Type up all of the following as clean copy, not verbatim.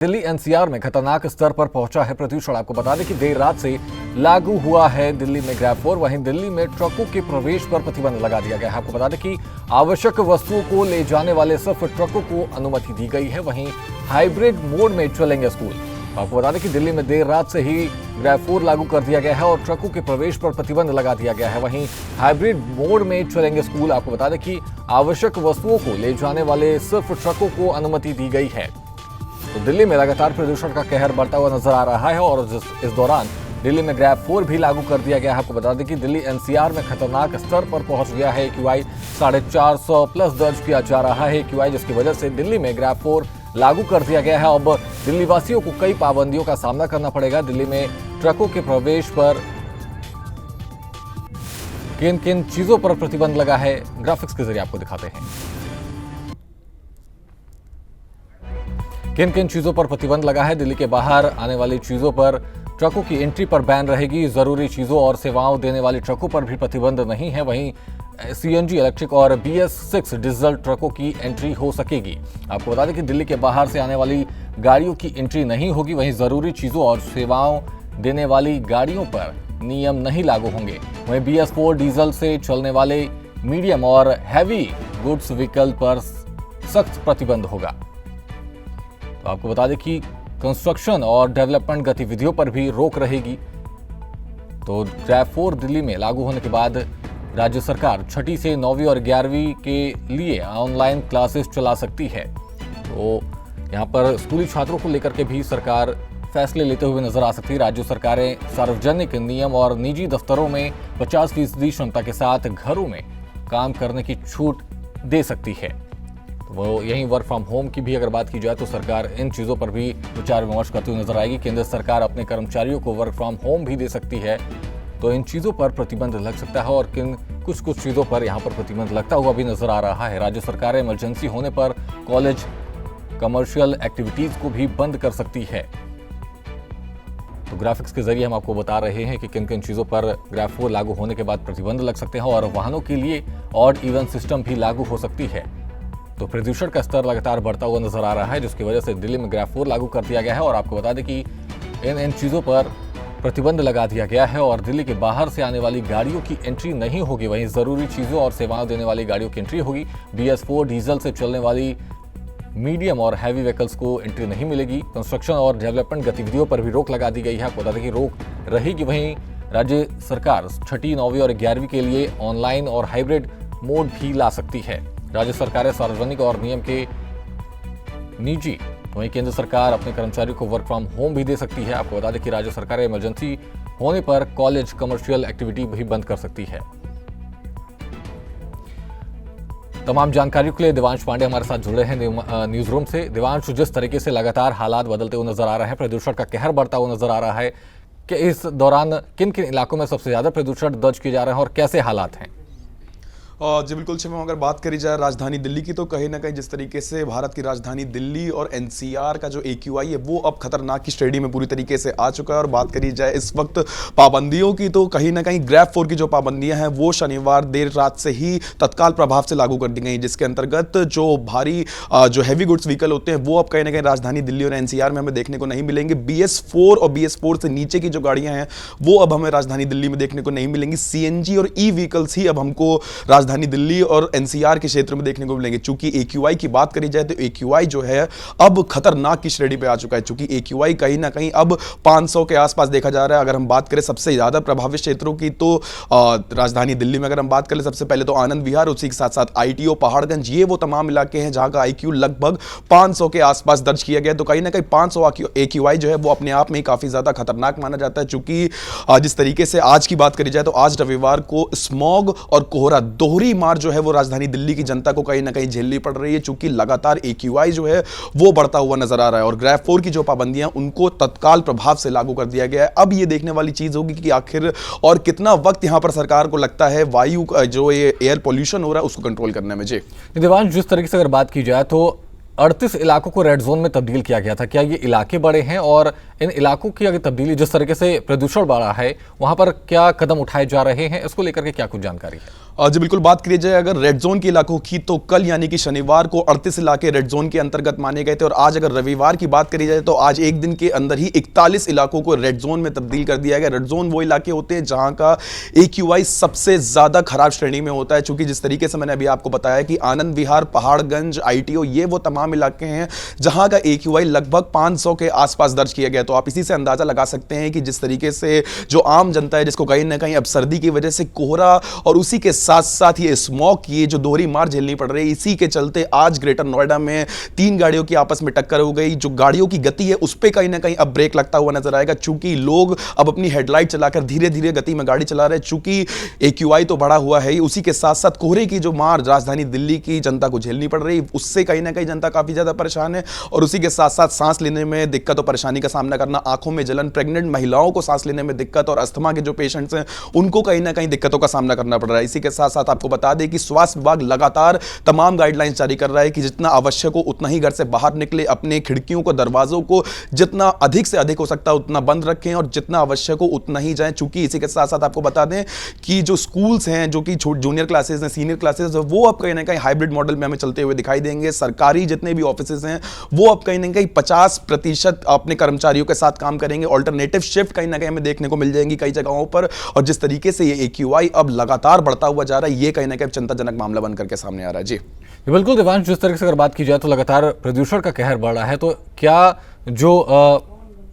Delhi NCR में खतरनाक स्तर पर पहुंचा है प्रदूषण। आपको बता दें कि देर रात से लागू हुआ है दिल्ली में ग्रैब 4। वहीं दिल्ली में ट्रकों के प्रवेश पर प्रतिबंध लगा दिया गया है। आपको बता दें कि आवश्यक वस्तुओं को ले जाने वाले सिर्फ ट्रकों को अनुमति दी गई है। वहीं हाइब्रिड मोड में चलेंगे स्कूल। आपको बता दें कि दिल्ली में देर रात से ही ग्रैब 4 लागू कर दिया गया है और ट्रकों के प्रवेश पर प्रतिबंध लगा दिया गया है। वहीं हाइब्रिड मोड में चलेंगे स्कूल। आपको बता दें कि आवश्यक वस्तुओं को ले जाने वाले सिर्फ ट्रकों को अनुमति दी गई है। तो दिल्ली में लगातार प्रदूषण का कहर बढ़ता हुआ नजर आ रहा है और इस दौरान दिल्ली में ग्रैब 4 भी लागू कर दिया गया है। आपको बता दें कि दिल्ली एनसीआर में खतरनाक स्तर पर पहुंच गया है। AQI 450 प्लस दर्ज किया जा रहा है AQI, जिसकी वजह से दिल्ली में ग्रैब 4 लागू कर दिया गया है। अब दिल्ली वासियों को कई पाबंदियों का सामना करना पड़ेगा। दिल्ली में ट्रकों के प्रवेश पर किन किन चीजों पर प्रतिबंध लगा है, ग्राफिक्स के जरिए आपको दिखाते हैं। किन किन चीजों पर प्रतिबंध लगा है। दिल्ली के बाहर आने वाली चीजों पर ट्रकों की एंट्री पर बैन रहेगी। जरूरी चीजों और सेवाओं देने वाली ट्रकों पर भी प्रतिबंध नहीं है। वहीं CNG इलेक्ट्रिक और BS6 डीजल ट्रकों की एंट्री हो सकेगी। आपको बता दें कि दिल्ली के बाहर से आने वाली गाड़ियों की एंट्री नहीं होगी। वहीं जरूरी चीजों और सेवाओं देने वाली गाड़ियों पर नियम नहीं लागू होंगे। वहीं BS4 डीजल से चलने वाले मीडियम और हैवी गुड्स व्हीकल पर सख्त प्रतिबंध होगा। तो आपको बता दें कि कंस्ट्रक्शन और डेवलपमेंट गतिविधियों पर भी रोक रहेगी। तो ग्रैब 4 दिल्ली में लागू होने के बाद राज्य सरकार 6ठी से 9वीं और 11वीं के लिए ऑनलाइन क्लासेस चला सकती है। तो यहाँ पर स्कूली छात्रों को लेकर के भी सरकार फैसले लेते हुए नजर आ सकती है। राज्य सरकारें सार्वजनिक नियम और निजी दफ्तरों में 50% क्षमता के साथ घरों में काम करने की छूट दे सकती है। वो यहीं वर्क फ्रॉम होम की भी अगर बात की जाए तो सरकार इन चीज़ों पर भी विचार विमर्श करती हुई नजर आएगी। केंद्र सरकार अपने कर्मचारियों को वर्क फ्रॉम होम भी दे सकती है। तो इन चीज़ों पर प्रतिबंध लग सकता है और कुछ चीज़ों पर यहाँ पर प्रतिबंध लगता हुआ भी नजर आ रहा है। राज्य सरकारें इमरजेंसी होने पर कॉलेज कमर्शियल एक्टिविटीज़ को भी बंद कर सकती है। तो ग्राफिक्स के जरिए हम आपको बता रहे हैं कि किन किन चीज़ों पर ग्रैब 4 लागू होने के बाद प्रतिबंध लग सकते हैं और वाहनों के लिए ऑड इवन सिस्टम भी लागू हो सकती है। तो प्रदूषण का स्तर लगातार बढ़ता हुआ नजर आ रहा है, जिसकी वजह से दिल्ली में ग्रैब 4 लागू कर दिया गया है। और आपको बता दें कि इन चीज़ों पर प्रतिबंध लगा दिया गया है और दिल्ली के बाहर से आने वाली गाड़ियों की एंट्री नहीं होगी। वहीं ज़रूरी चीज़ों और सेवाएं देने वाली गाड़ियों की एंट्री होगी। BS4 डीजल से चलने वाली मीडियम और हैवी व्हीकल्स को एंट्री नहीं मिलेगी। कंस्ट्रक्शन और डेवलपमेंट गतिविधियों पर भी रोक लगा दी गई है। आपको बता दें कि रोक रहेगी। वहीं राज्य सरकार 6ठी, 9वीं और 11वीं के लिए ऑनलाइन और हाइब्रिड मोड भी ला सकती है। राज्य सरकारें सार्वजनिक और नियम के निजी, वहीं केंद्र सरकार अपने कर्मचारियों को वर्क फ्रॉम होम भी दे सकती है। आपको बता दें कि राज्य सरकारें इमरजेंसी होने पर कॉलेज कमर्शियल एक्टिविटी भी बंद कर सकती है। तमाम जानकारियों के लिए देवांश पांडे हमारे साथ जुड़े हैं न्यूज रूम से। देवांश, जिस तरीके से लगातार हालात बदलते हुए नजर आ रहे हैं, प्रदूषण का कहर बढ़ता हुआ नजर आ रहा है, कि इस दौरान किन किन इलाकों में सबसे ज्यादा प्रदूषण दर्ज किए जा रहे हैं और कैसे हालात हैं? जी बिल्कुल शिवम, अगर बात करी जाए राजधानी दिल्ली की तो कहीं ना कहीं जिस तरीके से भारत की राजधानी दिल्ली और NCR का जो AQI है वो अब खतरनाक की श्रेणी में पूरी तरीके से आ चुका है। और बात करी जाए इस वक्त पाबंदियों की तो कहीं ना कहीं ग्रैब 4 की जो पाबंदियां हैं वो शनिवार देर रात से ही तत्काल प्रभाव से लागू कर दी गई, जिसके अंतर्गत जो भारी जो हैवी गुड्स व्हीकल होते हैं वो अब कहीं ना कहीं राजधानी दिल्ली और NCR में हमें देखने को नहीं मिलेंगे। BS4 और BS4 से नीचे की जो गाड़ियां हैं वो अब हमें राजधानी दिल्ली में देखने को नहीं मिलेंगी। CNG और E व्हीकल्स ही अब हमको राजधानी दिल्ली और NCR के क्षेत्र में देखने को मिलेंगे। चूंकि AQI की बात करी जाए तो AQI जो है अब खतरनाक की श्रेणी पे आ चुका है। चूंकि AQI कहीं ना कहीं अब 500 के आसपास देखा जा रहा है। अगर हम बात करें सबसे ज्यादा प्रभावित क्षेत्रों की तो राजधानी दिल्ली में अगर हम बात करें सबसे पहले तो आनंद विहार, उसी के साथ साथ ITO, पहाड़गंज, ये वो तमाम इलाके हैं जहां का IQ लगभग 500 के आसपास दर्ज किया गया। तो कहीं ना कहीं 500 AQI जो है वो अपने आप में ही काफी ज्यादा खतरनाक माना जाता है। चूंकि जिस तरीके से आज की बात करी जाए तो आज रविवार को स्मॉग और कोहरा दोहरी मार जो है वो राजधानी दिल्ली की जनता को कहीं ना कहीं झेलनी पड़ रही है। चूंकि लगातार AQI जो है वो बढ़ता हुआ नजर आ रहा है और ग्रैब 4 की जो पाबंदियां उनको तत्काल प्रभाव से लागू कर दिया गया है। अब ये देखने वाली चीज होगी कि आखिर और कितना वक्त यहां पर सरकार को लगता है वायु जो ये एयर पोल्यूशन हो रहा है उसको कंट्रोल करने में। जी देवांश, जिस तरीके से अगर बात की जाए तो 38 इलाकों को रेड जोन में तब्दील किया गया था। क्या ये इलाके बड़े हैं और इन इलाकों की अगर तब्दीली, जिस तरीके से प्रदूषण बढ़ा है, वहां पर क्या कदम उठाए जा रहे हैं, इसको लेकर के क्या कुछ जानकारी है? जी बिल्कुल, बात करी जाए अगर रेड जोन के इलाकों की तो कल यानी कि शनिवार को 38 इलाके रेड जोन के अंतर्गत माने गए थे और आज अगर रविवार की बात करी जाए तो आज एक दिन के अंदर ही 41 इलाकों को रेड जोन में तब्दील कर दिया गया। रेड जोन वो इलाके होते हैं जहां का AQI सबसे ज्यादा खराब श्रेणी में होता है, चूंकि जिस तरीके से मैंने अभी आपको बताया कि आनंद विहार, पहाड़गंज, ITO ये वो तमाम इलाके हैं जहां का AQI लगभग 500 के आसपास दर्ज किया गया। तो आप इसी से अंदाजा लगा सकते हैं कि जिस तरीके से जो आम जनता है जिसको कहीं ना कहीं अब सर्दी की वजह से कोहरा और उसी के साथ साथ ये स्मॉग की जो दोहरी मार झेलनी पड़ रही है, इसी के चलते आज ग्रेटर नोएडा में 3 गाड़ियों की आपस में टक्कर हो गई। जो गाड़ियों की गति है उस पे कहीं ना कहीं अब ब्रेक लगता हुआ नजर आएगा, चूंकि लोग अब अपनी हेडलाइट चलाकर धीरे धीरे गति में गाड़ी चला रहे हैं। चूंकि AQI तो बढ़ा हुआ है, उसी के साथ साथ कोहरे की जो मार राजधानी दिल्ली की जनता को झेलनी पड़ रही है, उससे कहीं ना कहीं जनता काफी ज्यादा परेशान है। और उसी के साथ साथ सांस लेने में दिक्कत और परेशानी का सामना करना, आंखों में जलन, प्रेग्नेंट महिलाओं को सांस लेने में दिक्कत और अस्थमा के जो पेशेंट्स हैं उनको कहीं ना कहीं दिक्कतों का सामना करना पड़ रहा है। इसी के साथ साथ आपको बता दें कि स्वास्थ्य विभाग लगातार तमाम गाइडलाइंस जारी कर रहा है कि जितना आवश्यक हो उतना ही घर से बाहर निकले, अपने खिड़कियों को, दरवाजों को जितना अधिक से अधिक हो सकता है उतना बंद रखें और जितना आवश्यक हो उतना ही जाएं। चूंकि इसी के साथ साथ आपको बता दें कि जो स्कूल्स हैं, जो कि जूनियर क्लासेस हैं, सीनियर क्लासेस हैं, वो अब कहीं ना कहीं हाइब्रिड मॉडल में हमें चलते हुए दिखाई देंगे। सरकारी जितने भी ऑफिसेज हैं वो अब कहीं ना कहीं 50% अपने कर्मचारियों के साथ काम करेंगे। ऑल्टरनेटिव शिफ्ट कहीं ना कहीं हमें देखने को मिल जाएंगी कई जगहों पर। और जिस तरीके से ये AQI अब लगातार बढ़ता हुआ जा रहा है, ये कहीं ना कहीं चिंताजनक मामला बनकर के सामने आ रहा है। जी बिल्कुल देवांश, जिस तरह से अगर बात की जाए तो लगातार प्रदूषण का कहर बढ़ रहा है, तो क्या जो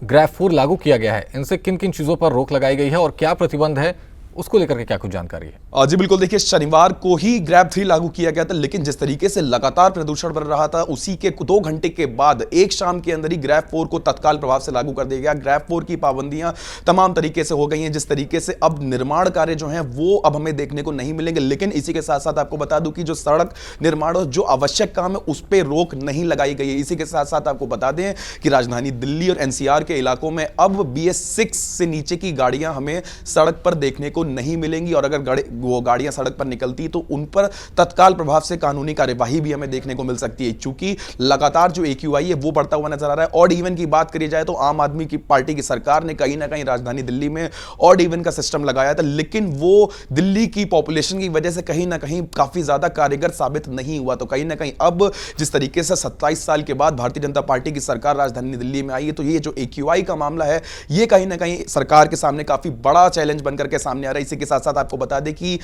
ग्रैब 4 लागू किया गया है इनसे किन किन चीज़ों पर रोक लगाई गई है और क्या प्रतिबंध है, उसको लेकर के क्या कुछ जानकारी है? जी बिल्कुल, देखिए शनिवार को ही ग्रैब 3 लागू किया गया था, लेकिन जिस तरीके से लगातार प्रदूषण बढ़ रहा था उसी के 2 घंटे के बाद एक शाम के अंदर ही ग्रैब 4 को तत्काल प्रभाव से लागू कर दिया गया। ग्रैब 4 की पाबंदियां तमाम तरीके से हो गई हैं, जिस तरीके से अब निर्माण कार्य जो हैं वो अब हमें देखने को नहीं मिलेंगे। लेकिन इसी के साथ साथ आपको बता दूं कि जो सड़क निर्माण और जो आवश्यक काम है उस पर रोक नहीं लगाई गई है। इसी के साथ साथ आपको बता दें कि राजधानी दिल्ली और NCR के इलाकों में अब BS6 से नीचे की गाड़ियां हमें सड़क पर देखने को नहीं मिलेंगी और अगर वो गाड़ियां सड़क पर निकलती तो उन पर तत्काल प्रभाव से कानूनी कार्यवाही भी हमें देखने को मिल सकती है। चूंकि लगातार जो AQI है वो बढ़ता हुआ नजर आ रहा है। ऑड इवन की बात करी जाए तो आम आदमी की पार्टी की सरकार ने कहीं ना कहीं राजधानी दिल्ली में ऑड इवन का सिस्टम लगाया था, लेकिन वो दिल्ली की पॉपुलेशन की वजह से कहीं ना कहीं काफी ज्यादा कारगर साबित नहीं हुआ। तो कहीं ना कहीं अब जिस तरीके से 27 साल के बाद भारतीय जनता पार्टी की सरकार राजधानी दिल्ली में आई है, तो ये जो AQI का मामला है ये कहीं ना कहीं सरकार के सामने काफी बड़ा चैलेंज बनकर के सामने आ रहा है। इसी के साथ साथ आपको बता दें कि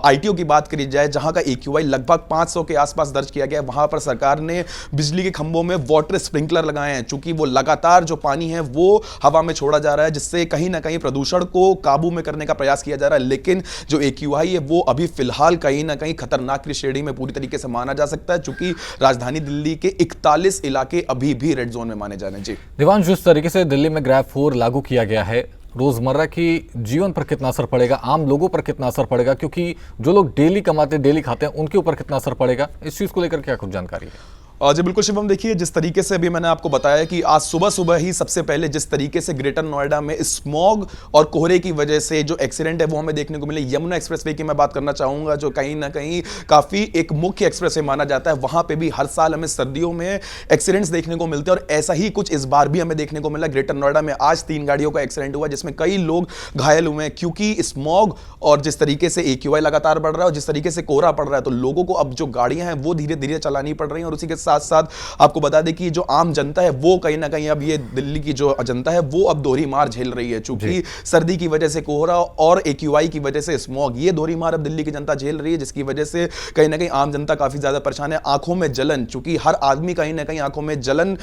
ITO की बात करी जाए जहां का AQI लगभग 500 के आसपास दर्ज किया गया, वहां पर सरकार ने बिजली के खंभों में वाटर स्प्रिंकलर लगाए हैं, चूंकि वो लगातार जो पानी है वो हवा में छोड़ा जा रहा है, जिससे कहीं ना कहीं प्रदूषण को काबू में करने का प्रयास किया जा रहा है। लेकिन जो AQI है वो अभी फिलहाल कहीं ना कहीं खतरनाक की श्रेणी में पूरी तरीके से माना जा सकता है, चूंकि राजधानी दिल्ली के 41 इलाके अभी भी रेड जोन में माने जा रहे हैं। जी देवांश, जिस तरीके से दिल्ली में ग्रैब 4 लागू किया गया है, रोजमर्रा की जीवन पर कितना असर पड़ेगा, आम लोगों पर कितना असर पड़ेगा, क्योंकि जो लोग डेली कमाते डेली खाते हैं उनके ऊपर कितना असर पड़ेगा, इस चीज को लेकर क्या कुछ जानकारी है? जी बिल्कुल शिवम, देखिए जिस तरीके से अभी मैंने आपको बताया कि आज सुबह सुबह ही सबसे पहले जिस तरीके से ग्रेटर नोएडा में स्मॉग और कोहरे की वजह से जो एक्सीडेंट है वो हमें देखने को मिले। यमुना एक्सप्रेसवे की मैं बात करना चाहूंगा, जो कहीं ना कहीं काफी एक मुख्य एक्सप्रेसवे माना जाता है, वहां पे भी हर साल हमें सर्दियों में एक्सीडेंट्स देखने को मिलते हैं और ऐसा ही कुछ इस बार भी हमें देखने को मिला। ग्रेटर नोएडा में आज 3 गाड़ियों का एक्सीडेंट हुआ जिसमें कई लोग घायल हुए हैं, क्योंकि स्मॉग और जिस तरीके से AQI लगातार बढ़ रहा है और जिस तरीके से कोहरा पड़ रहा है, तो लोगों को अब जो गाड़ियां हैं वो धीरे धीरे चलानी पड़ रही हैं। और उसी के साथ साथ आपको बता दें कि जो आम जनता है वो कहीं ना कहीं अब ये दिल्ली की जो जनता है वो अब दोहरी मार झेल रही है, चूंकि सर्दी की वजह से कोहरा और AQI की वजह से स्मॉग, ये दोहरी मार अब दिल्ली की जनता झेल रही है, जिसकी वजह से कहीं ना कहीं आम जनता काफी ज्यादा परेशान है। आंखों में जलन, चूंकि हर आदमी कहीं ना कहीं आंखों में जलन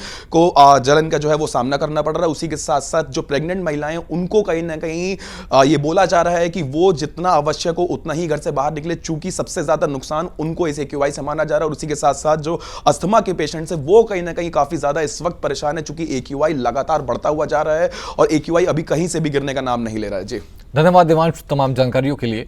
का जो है वो सामना करना पड़ रहा है। उसी के साथ साथ जो प्रेग्नेंट महिलाएं उनको कहीं ना कहीं ये बोला जा रहा है कि वो जितना आवश्यक हो उतना ही घर से बाहर निकले, चूंकि सबसे ज्यादा नुकसान उनको इस AQI से माना जा रहा है। और उसी के साथ साथ जो अस्थमा के पेशेंट्स है वो कहीं ना कहीं काफी ज्यादा इस वक्त परेशान है, चूंकि AQI लगातार बढ़ता हुआ जा रहा है और AQI अभी कहीं से भी गिरने का नाम नहीं ले रहा है। जी धन्यवाद देवांश तमाम जानकारियों के लिए।